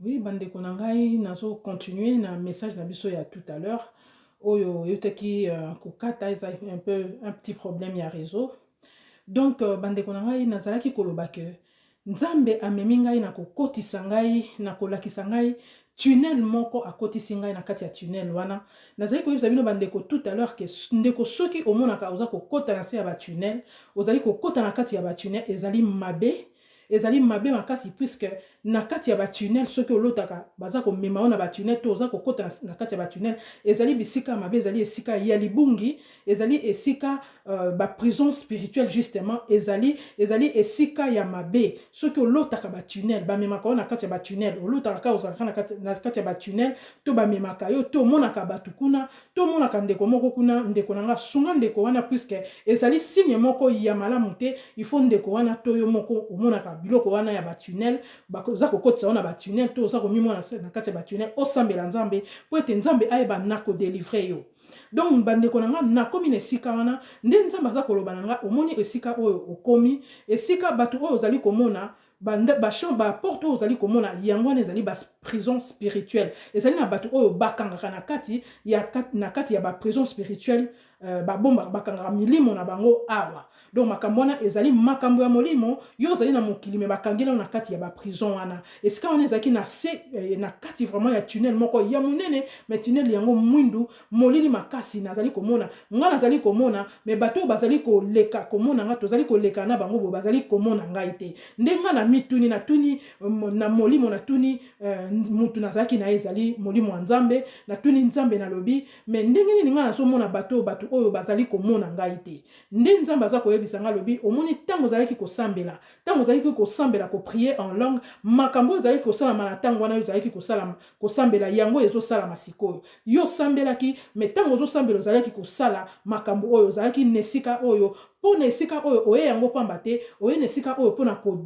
Oui, bande konangai, nazo continuer na message na biso ya tout à l'heure. Oyo, yoteki kokata, eza un petit problème ya réseau. Donc, bande konangai, nazalaki koloba ke Nzambe amemi ngai na kokotisa ngai, na kolakisa ngai, tunnel moko akotisi ngai na kati ya tunnel wana. Nazali koyebisa bino bandeko tout à l'heure ke ndeko soki omonaka oza kokota na se ya ba tunnel, ozali kokota na kati ya ba tunnel, ezali mabe makasi puisque na kati ya ba tunnel soki olotaka baza ko mema na ba tunnel to oza kokota na kati ya ba tunnel ezali bisika mabe, ezali esika ya libungi, ezali esika ba prison spirituelle justement, ezali esika ya mabe soki olotaka ba tunnel ba memaka na kati ya ba tunnel, olotaka ka ozaka na kati ya ba tunnel to ba memaka yo to monaka batu kuna to monaka ndeko moko kuna, ndeko nanga sunga ndeko wana puisque ezali signe moko ya malamu te, il faut ndeko wana to yo moko omonaka biloko wana ya ba tunnel bakoza kokotisa wana ba tunnel to oza komimwa na kati ya ba tunnel osambela Nzambe po ete Nzambe ayeba na ko délivrer yo. Donc bandeko nanga nakomi na esika wana nde Nzambe aza koloba nanga omoni esika oyo okomi, esika batu oyo ozali komona ba porte oyo ozali komona yango wana ezali ba prison spirituelle, ezali na batu oyo bakangaka na kati ya ba prison spirituelle, babomba bakangaka milimo na bango awa. Donc makambo wana ezali makambo ya molimo yo ozali na mokili me bakangela na kati ya ba prison wana, esika wana ezaki na se na kati vraiment ya tunnel moko ya munene, mais tunnel yango mwindu molili makasi nazali komona nga nazali komona, me bato bazali koleka komona nga tozali koleka na bango bo bazali komona ngai te ndenga na mituni na tuni na molimo na tuni mutu nazaki na ezali molimo wa Nzambe na tuni Nzambe na lobi, mais ndenge nini nga nazomona bato oyo bazali komona ngai te nde Nzambe aza koyebisa nga lobi omoni tango ozalaki kosambela, tango ozalaki kosambela ko prier en langue, makambo ozalaki kosala na tango wana ozalaki kosambela yango ezosala masikoyo yo sambelaki, mais tango ozosambela ozalaki kosala makambo oyo ozalaki nesika oyo po na esika oyo oye yango pamba te, oye nesika oyo po na ko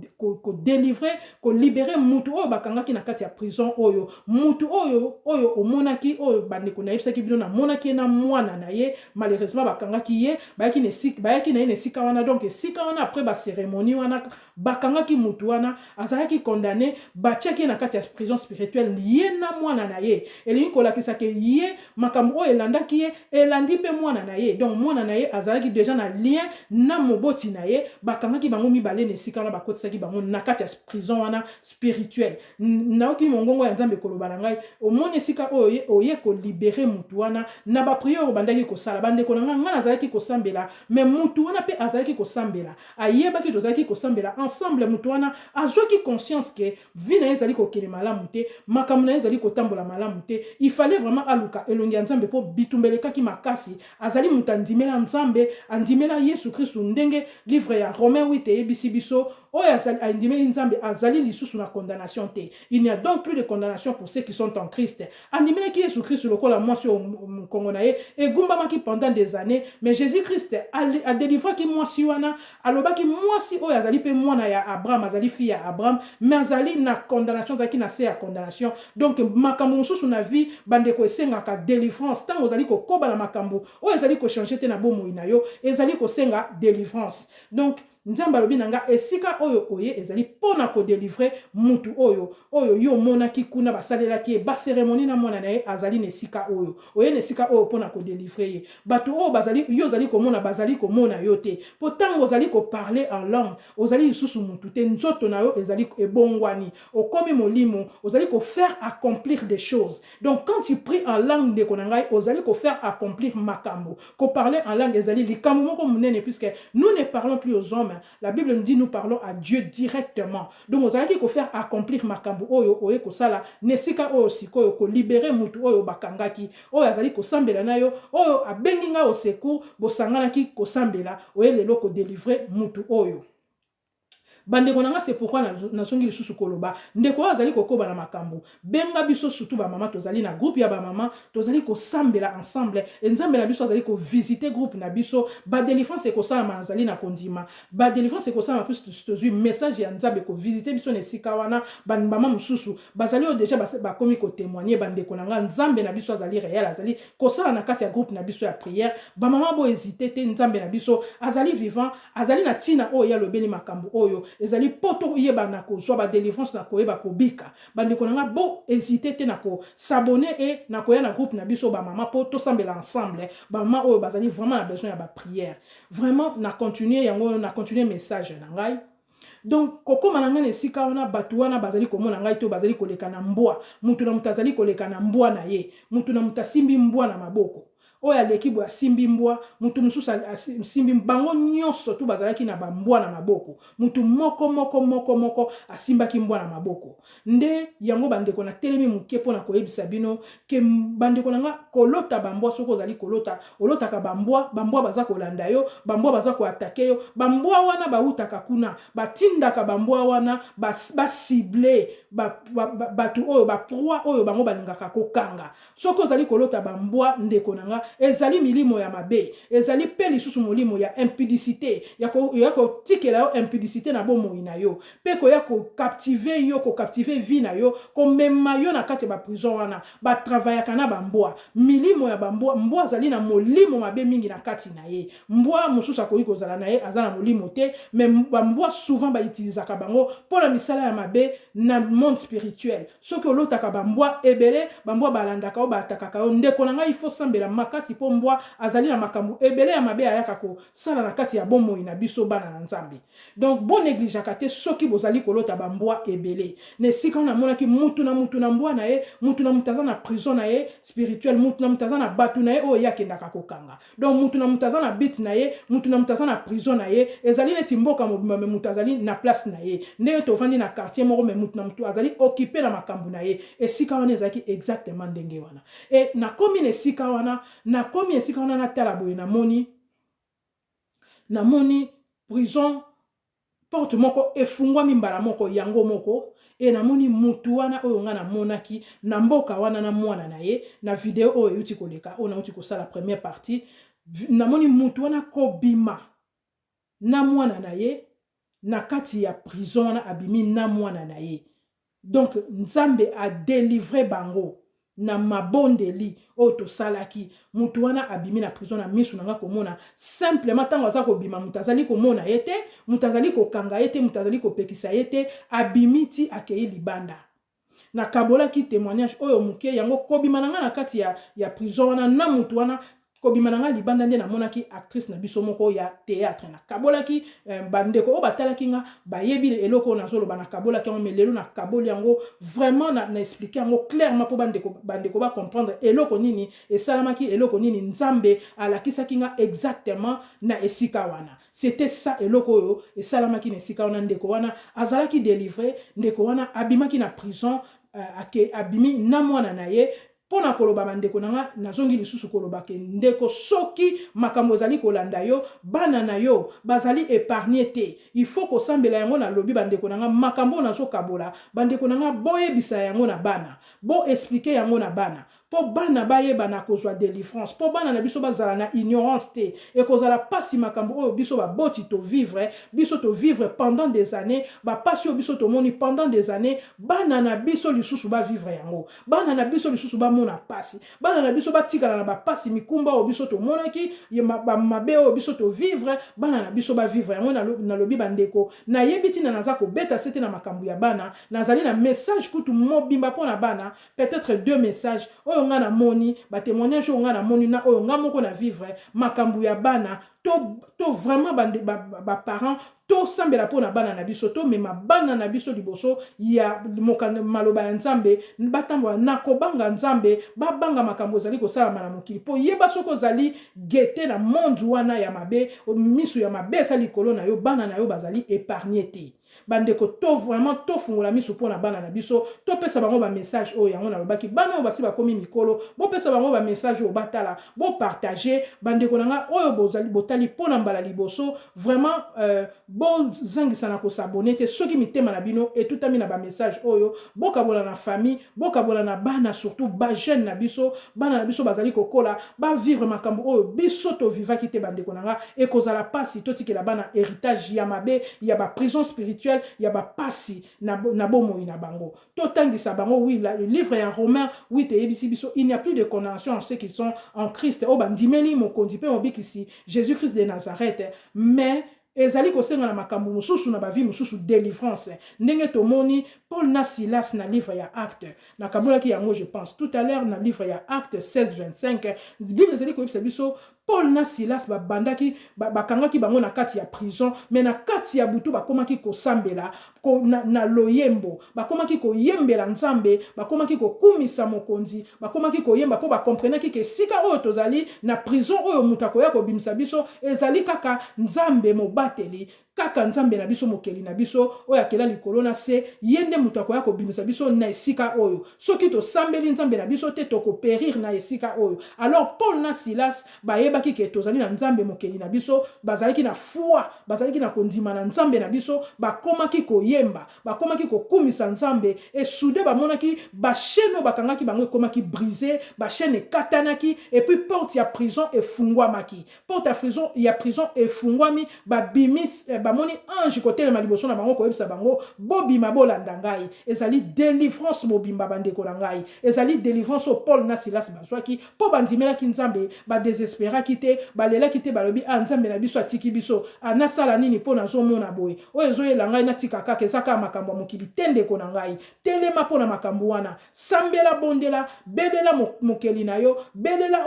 délivrer, ko libérer mutu oyo bakangaki na kati ya prison oyo, mutu oyo omonaki oyo bandeko na yebisaki bino na monaki na mwana na ye, malheureusement bakangaki ye bayaki na ye nesika wana. Donc esika wana après ba cérémonie wana bakangaki mutu wana azalaki condamné, batiaki na kati ya prison spirituelle ye na mwana na ye, elingi kolakisa ke ye makambo oyo elandaki ye elandi pe mwana na ye. Donc mwana na ye azalaki déjà na lien na moboti na ye, bakangaki bango mibale nesika wana bakotisaki bango na kati ya prison wana spirituelle. Naoki mongongo ya Nzambe koloba na ngai omoni esika oye ko libérer mutu wana na ba prière bandaki kosala bandeko nanga nga nazalaki kosambela, mais mutu wana pe azalaki kosambela ayebaki tozalaki kosambela ensemble. Mutu wana azwaki conscience ke vie na ezali kokele malamu te, makambo na ezali kotambola malamu te, il fallait vraiment aluka elongi ya Nzambe po bitumbelekaki makasi, azali mutu andimela Nzambe, andimela Yesu Kristu ndenge livre ya Romain 8 eyebisi biso oyo andimeli Nzambe azali lisusu na condamnation te. Il n'y a donc plus de condamnation pour ceux qui sont en Christ. Andimelaki Yesu Kristu lokola mwasi kongo na ye egumbamaki pendant des années, mais Jésus-Christ a délivré ki mwasi wana, alobaki mwasi oyo azali pe mwana ya Abraham, azali fille ya Abraham, mais azali na condamnation, azali na se ya condamnation. Donc makambo mosusu na vie bandeko esengaka délivrance, tango ozali kokoba na makambo oyo ezali ko changer te na bomoi na yo, ezali kosenga délivrance. Donc Nzambe alobi nanga esika oyo oye ezali pona ko délivrer mutu oyo yo monaki kuna basalelaki ba cérémonie na mwana na ye azali nesika oyo oye nesika oyo pona ko délivrer ye batu oyo bazali yo zali komona bazali komona yo te, potango ozali ko parler en langue ozali lisusu mutu te, nzoto na yo ezali ebongwani okomi molimo ozali ko faire accomplir des choses. Donc quand tu pries en langue de konangai ozali ko faire accomplir makambo, ko parler en langue ezali likambo moko munene puisque nous ne parlons plus aux hommes. La Bible nous dit nous parlons à Dieu directement. Donc vous allez ko faire accomplir makambo oyo oye ko sala nesika oyo sikoyo ko libérer mutu oyo bakangaki oyo azali ko sambela na yo oyo abenginga au secours bosangana ki ko sambela oye lelo ko délivrer mutu oyo. Bandeko nanga c'est pourquoi na songi lisusu koloba ndeko azali kokoba na makambo benga biso surtout ba mama tozali na groupe ya ba mama tozali ko sambela ensemble Nzambe na biso azali ko visiter groupe na biso ba délivrance ko sala manzali na kondima ba délivrance ko sala plus tozui message ya Nzambe ko visiter biso nesika wana ban mama mususu bazali o déjà ba komi ko témoigner bandeko nanga Nzambe na biso azali réel, azali ko sala na kati ya groupe na biso ya prière ba mama bo hésiter te Nzambe na biso azali vivant, azali na tina oyo ya lobeli makambo oyo ezali poto yeba na ko soit ba délivrance na ko yeba ko bika bande ko nga bo hésiter te na ko s'abonner et na ko ya na groupe na biso ba mama poto sambela ensemble ba mama oyo bazali vraiment na besoin ya ba prière vraiment na continuer yango na continuer message na ngai. Donc kokoma na ngane esika wana batu wana bazali komona ngai to bazali koleka na mbwa mutu na mutu azali koleka na mbwa na ye mutu na mutu asimbi mbwa na maboko oyo aleki boye asimbi mbwa mutu mosusu asimbi bango nyonso tu bazalaki na bambwa na maboko mutu moko asimbaki mbwa na maboko nde yango bandeko na telemi moke mpona koyebisa bino ke bandeko na nga kolota bambwa soki ozali kolota olotaka bambwa baza kolanda yo bambwa baza koatake yo bambwa wana bautaka kuna batindaka bambwa wana basible batu oyo baproie oyo bango balingaka kokanga soki ozali kolota bambwa ndeko na nga ezali milimo ya mabe ezali pe lisusu molimo ya impudicité ya ko tikela yo impudicité na bomoi na yo pe ko ya ko captiver vie na yo ko mema yo na kati ba prison wana ba travaillaka na bambwa milimo ya bambwa mbwa azali na molimo mabe mingi na kati na ye mbwa mususu akoki kozala na ye azana molimo te mais bambwa souvent ba utilisaka bango pona misala ya mabe na monde spirituel soki olotaka bambwa ebele bambwa balandaka o batakaka yo ndeko na ngai il faut sambela makasi po mbwa azali na makambo ebele ya mabe ayaka ko sala na kati ya bomoi na biso bana na nzambe donc bon négligeaka te soki bozali kolota bambwa ebele ne sika na monaki mutu na mbwa na ye mutu na mutaza na prison na ye spirituel mutu na mutaza na batu na ye o yakendaka kokanga donc mutu na mutaza na bit na ye mutu na mutaza na prison na ye ezali neti mboka mobimba me mutu azali na place na ye ndenge tovandi na quartier moko me mutu na mutu azali occupé na makambo na ye esika wana ezalaki exactement ndenge wana et nakomi na esika wana na tala boye namoni prison porte moko efungwami mbala moko yango moko e namoni mutu wana oyo nga namonaki na mboka wana na mwana na ye na video oyo euti koleka oyo nauti kosala première partie namoni mutu wana kobima na mwana na ye na kati ya prison wana abimi na mwana na ye donc nzambe a délivré bango na mabondeli oto salaki mutu wana abimi na prison na misu nanga komona simplement tango aza kobima mutu azali komona yete mutu azali kokanga yete mutu azali kopekisa yete abimi ti akei libanda na kabola ki témoignage oyo muke yango kobima nanga na kati ya prison wana na mutu wana kobima nanga libanda nde namonaki actrice na biso moko ya théâtre na kabolaki bandeko o batalaki nga bayebi eloko nazoloba na kabolaki yango melelo na kaboli yango vraiment na expliquer yango clairement po bandeko ba comprendre eloko nini esalamaki eloko nini nzambe alakisaki nga exactement na esika wana c'était ça eloko oyo esalamaki na esika wana ndeko wana azalaki délivré ndeko wana abimaki na prison abimi na mwana na ye pona koloba bandeko nanga nazongi lisusu koloba ke ndeko soki makambo zali kolanda yo bana na yo bazali épargné te il faut ko sambela yango na lobi bandeko nanga makambo nazo kabola bandeko nanga boyebisa yango na bana bo expliquer yango na bana po bana bayeba na kozwa délivrance po bana na biso bazala na ignorance te et kozala pasi makambo oyo biso baboti to vivre pendant des années ba pasi oyo biso to moni pendant des années bana na biso lisusu ba vivre yango bana na biso lisusu ba mona pasi bana na biso batikala na ba pasi mikumba oyo biso to monaki mabe oyo biso to vivre bana na biso ba vivre yango na lobi bandeko na yebiti na naza ko beta sete na makambo ya bana nazali na message kutu mobimba pona bana peut-être deux messages oyo nga na moni ba témoignage oyo nga na moni na oyo nga moko na vivre makambo ya bana to vraiment ba parents to sambela pona bana na biso to mema bana na biso liboso ya maloba ya nzambe batambola na kobanga nzambe babanga makambo zali kosala na mokili po yeba soko zali gete na monde wana ya mabe misu ya mabe sa likolo na yo bana na yo bazali épargné te bandeko to vraiment to fungola misu pona bana na biso to pesa bango ba message oyo yango na lobaki bana oyo basi bakomi mikolo bo pesa bango ba message oyo batala bo partager bandeko nanga oyo bozali botali pona mbala liboso vraiment bo zangisa na ko s'abonner te soki mitema na bino etutami na ba message oyo boka bola na famille boka bola na bana surtout ba jeune na biso bana na biso bazali kokola ba vivre makambo oyo biso to vivaki te bandeko nanga e kozala pasi to tikela bana héritage ya mabe ya ba prison spirituelle ya ba pasi na bomoi na bango to tangisa bango oui le livre ya Romain 8 et biso il n'y a plus de condamnation en ceux qui sont en Christ o bandimeli mokonzi pe obikisi Jésus-Christ de Nazareth mais ezali kosenga na makambo mususu na bavi mususu délivrance ndenge tomoni Paul na Silas na livre ya Acte na kabulaki yango je pense tout à l'heure na livre ya Acte 16:25 Bible ezali koyebisa biso Paul na Silas babandaki bakangaki bango na kati ya prison mais na kati ya butu bakomaki kosambela na loyembo bakomaki koyembela Nzambe bakomaki kokumisa mokonzi bakomaki koyemba po bakomprenaki ke sika oyo tozali na prison oyo mutu akoya kobimisa biso ezali kaka Nzambe mobateli kaka Nzambe na biso mokeli na biso oyo akela likolo na se yende mutu akoya kobimisa biso na esika oyo soki tosambeli Nzambe na biso te tokopérir na esika oyo alors Paul na Silas bayebaki ke tozali na Nzambe mokeli na biso bazalaki na foi bazalaki na kondima na Nzambe na biso bakomaki koyemba bakomaki kokumisa Nzambe et soudain bamonaki basheno bakangaki bango ekomaki brisé bashene katanaki et puis porte ya prison efungwamaki porte ya prison efungwami babimis bamoni ange kotelema liboso na bango koyebisa bango bobima bolanda ngai ezali délivrance mobimba bandeko na ngai ezali délivrance au Paul na Silas bazwaki po bandimelaki Nzambe badésespéraki te balelaki te balobi Nzambe na biso atiki biso anasala nini po nazomona boye oyo ezoyela ngai natika kaka ezaka makambo ya mokili te ndeko na ngai telema po na makambo wana sambela bondela belela mokeli na yo belela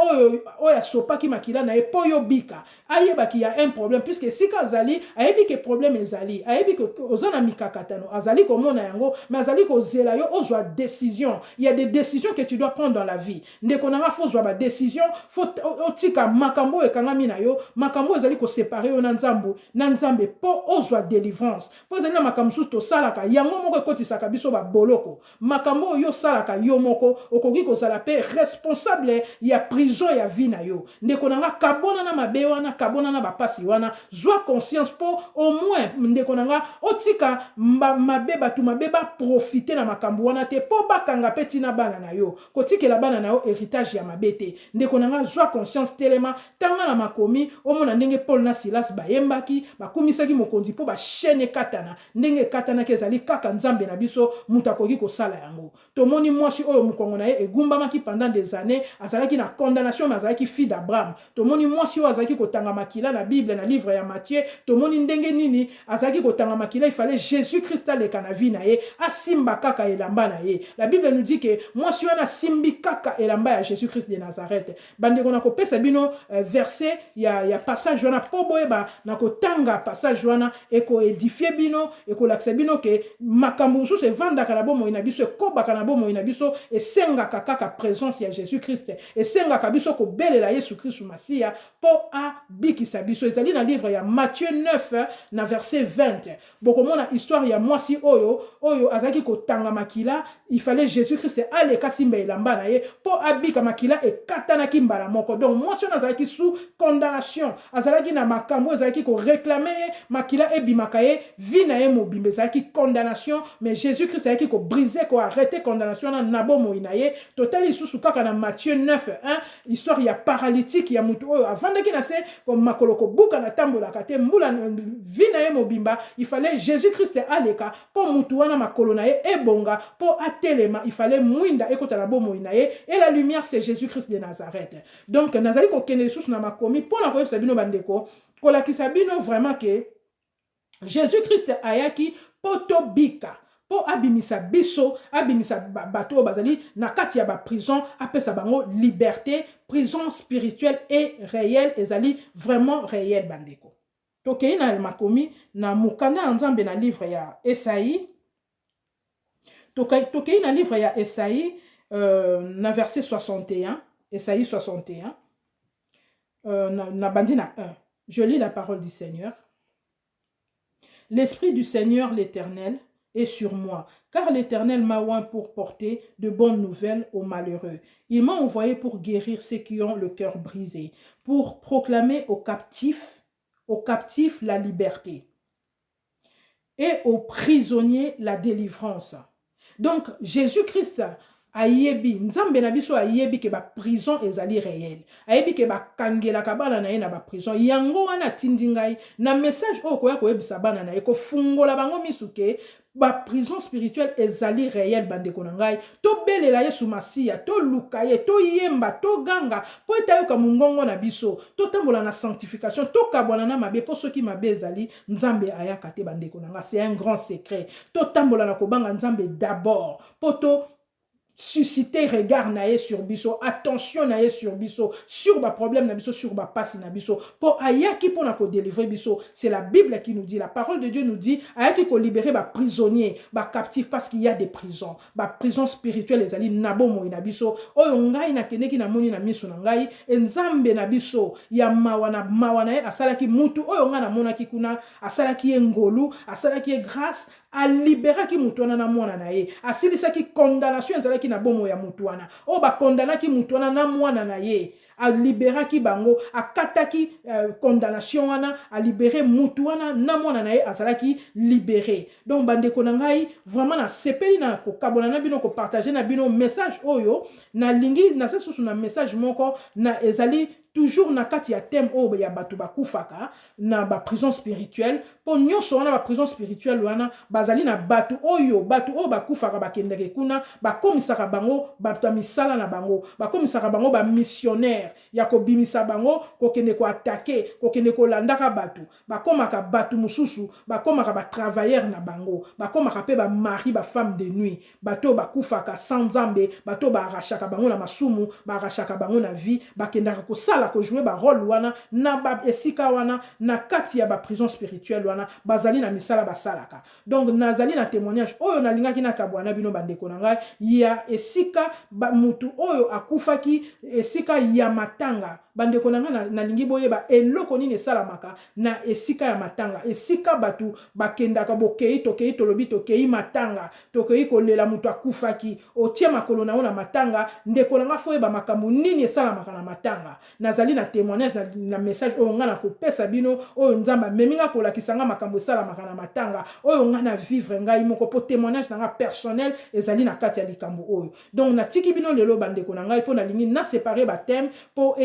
oyo asopaki makila na ye po yo bika ayebaki ya un problème puisque sika azali ayebi ke problème ezali ayebi ke ozana mikakatano azali komona yango mais azali kozela yo ozwa décision il y a des décisions que tu dois prendre dans la vie ndeko na nga faut zwa ba décision faut otika makambo ekangami na yo makambo ezali ko séparer yo na Nzambe po ozwa délivrance po ezali na makambo susu tosalaka yango moko ekotisaka biso ba boloko makambo yo salaka yo moko okoki kozala pe responsable ya prison ya vie na yo ndeko na nga kabona na mabe wana kabona na bapasi wana zwa conscience po au moins ndeko na nga otika mabe batu mabe ba profiter na makambo wana te po bakanga pe tina bana na yo kotikela bana na yo héritage ya mabe te ndeko na nga zwa conscience telema tanga na makomi omona ndenge Paul na Silas bayembaki bakumisaki mokonzi po bashene katana ndenge katana kezali kaka Nzambe na biso mutu akoki kosala yango tomoni mwasi oyo mukongo na ye egumbamaki pendant des années azalaki na condamnation mais azalaki fille d'Abraham tomoni mwasi oyo azalaki kotanga makila na Bible na livre ya Matthieu tomoni ndenge nini azalaki kotanga makila il fallait Jésus-Christ aleka na vie na ye asimba kaka elamba na ye la Bible nous dit que mwasi wana simbi kaka elamba ya Jésus-Christ de Nazareth bandeko na kopesa bino verset ya passage wana po boyeba na kotanga passage wana eko édifier bino eko lakisa bino ke makambo mususu evandaka na bomoi na biso ekobaka na bomoi na biso esengaka kaka présence ya Jésus-Christ esengaka biso kobelela Yesu Kristu Masiya po abikisa biso ezali na livre ya Matthieu 9 na verset 20 bokomona histoire ya mwasi oyo azalaki kotanga makila il fallait Jésus-Christ aleka simba elamba na ye po abika makila ekatanaki mbala moko donc mwasi oyo azalaki sous condamnation azalaki na makambo azalaki ko réclamer makila ebimaka ye vie na ye mobimba ezalaki condamnation mais Jésus-Christ azalaki ko briser ko arrêter condamnation na bomoi na ye totali lisusu kaka na Matthieu 9:1 histoire ya paralytique ya mutu oyo avandaki na se ko makolo ko buka na tambolaka te mbula vie na ye mobimba il fallait Jésus-Christ aleka po mutu wana makolo na ye ebonga po atelema il fallait mwinda ekota na bomoi na ye et la lumière c'est Jésus-Christ de Nazareth donc nazali ko kende lisusu na makomi po na koyebisa bino bandeko kolakisa bino vraiment que Jésus-Christ ayaki po tobika po abimisa biso abimisa bato bazali na kati ya ba prison apesa bango liberté prison spirituelle et réelle ezali vraiment réelle bandeko tokei na makomi na mukanda Nzambe na livre ya Esaïe tokei na livre ya Esaïe na verset 61 Esaïe 61 na bandi na 1 je lis la parole du Seigneur. L'Esprit du Seigneur l'Éternel est sur moi, car l'Éternel m'a oint pour porter de bonnes nouvelles aux malheureux. Il m'a envoyé pour guérir ceux qui ont le cœur brisé, pour proclamer aux captifs la liberté et aux prisonniers la délivrance. Donc Jésus-Christ ayebi nzambe na biso ayebi ke ba prison ezali réel ayebi ke ba kangela kabana na ye na ba prison yango wana tindi ngai na message o koya koyebisa bana na ye ko fungola bango misuke ba prison spirituelle ezali réel bandeko na ngai to belela Yesu Masiya to luka ye to yemba to ganga po etayoka mungongo na biso to tambola na sanctification to kabwana na mabe po soki mabe ezali nzambe ayaka te bandeko na ngai c'est un grand secret to tambola na kobanga nzambe d'abord po to susciter regard naie sur biso, attention naie sur biso, sur ba problème na biso, sur ba passe na biso. Pour ayaki pour na ko délivrer biso, c'est la Bible qui nous dit, la parole de Dieu nous dit, ayaki ko libérer ba prisonniers, ba captifs parce qu'il y a des prisons, ba prisons spirituelles les ali nabo mo na biso. Oyo ngai na keneki na moni na miso na ngai, nzambe na biso ya mawana e asalaki mutu oyo nga na mona ki kuna, asalaki ngolu, asalaki grâce a libérer ki mutu wana na mwana na ye, asilisa ki condamnation ezalaki na bomo ya mutu wana, o ba condamna ki mutu wana na mwana na ye, a libérer ki bango, a kataki condamnation wana, a libérer mutu wana na mwana na ye azalaki libéré. Donc bandeko na ngai vraiment na sepeli na ko kabona na bino ko partager na bino message oyo na lingi na sesusu na message moko na ezali toujours na kati ya thème o ya batu bakufaka na ba prison spirituelle po nyonso wana ba prison spirituelle wana bazali na batu oyo bakufaka bakendeke kuna bakomisaka bango batu misala na bango bakomisaka bango ba missionnaire ya ko bimisa bango ko kende ko attaquer ko kende ko landaka batu bakomaka batu mususu bakomaka ba travailleur na bango bakomaka pe ba mari ba femme de nuit bato bakufaka sans nzambe bato ba arachaka bango na masumu ba arachaka bango na vie bakendaka ko sala ko jouer ba rôle wana na ba esika wana na kati ya ba prison spirituelle wana bazali na misala basalaka. Donc nazali na témoignage oyo na lingaki na kabwana bino bandeko na ngai ya esika ba mutu oyo akufaki esika ya matanga bandeko na ngai na lingi boyeba eloko nini esalamaka na esika ya matanga esika batu bakendaka bokei tokei tolobi tokei matanga tokei kolela mutu akufaki otie makolo na ona matanga ndeko na ngai foyeba makambo nini esalamaka na matanga nazali na témoignage na message oyo nga na kopesa bino oyo nzamba meminga kolakisanga makambo esalamaka na matanga oyo nga na vivre ngai moko po témoignage na nga personnel ezali na kati ya likambo oyo. Donc natiki bino lelo bandeko na ngai po na lingi na séparer ba thème po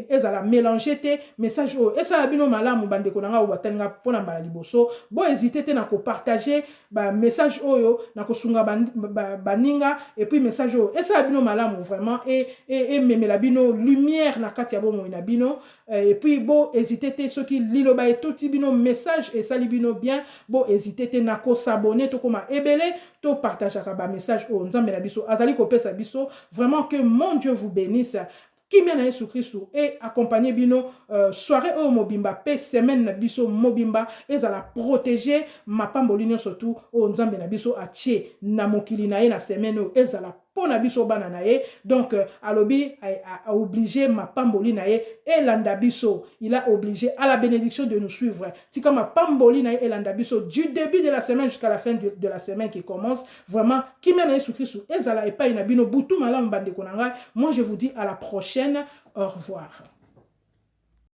ezala mélanger te message oyo esala bino malamu bandeko na nga obatanga po na mbala liboso bo hésiter te na ko partager ba message oyo na kosunga baninga et puis message oyo esala bino malamu vraiment et memela bino lumière na kati ya bomo ina bino et puis bo hésiter te soki liloba etoti bino message et sali bino bien bo hésiter te na ko s'abonner to koma ebele to partager ba message oyo nzambe na biso azali ko pesa biso vraiment que mon Dieu vous bénisse. Kimia na Yesu Christo et accompagner bino soirée au mobimba pe semaine na biso mobimba ezala protéger ma pambolino surtout o nzambe na biso atie na mokili na ye na semaine o ezala pona biso bana na ye. Donc alobi a obligé ma pamboli na ye elanda biso, il a obligé à la bénédiction de nous suivre. Si comme ma pamboli na ye elanda biso du début de la semaine jusqu'à la fin de la semaine qui commence vraiment Kimia na Yesu Christo ezala epai na bino butu malamu bandeko na ngai. Moi je vous dis à la prochaine. Au revoir.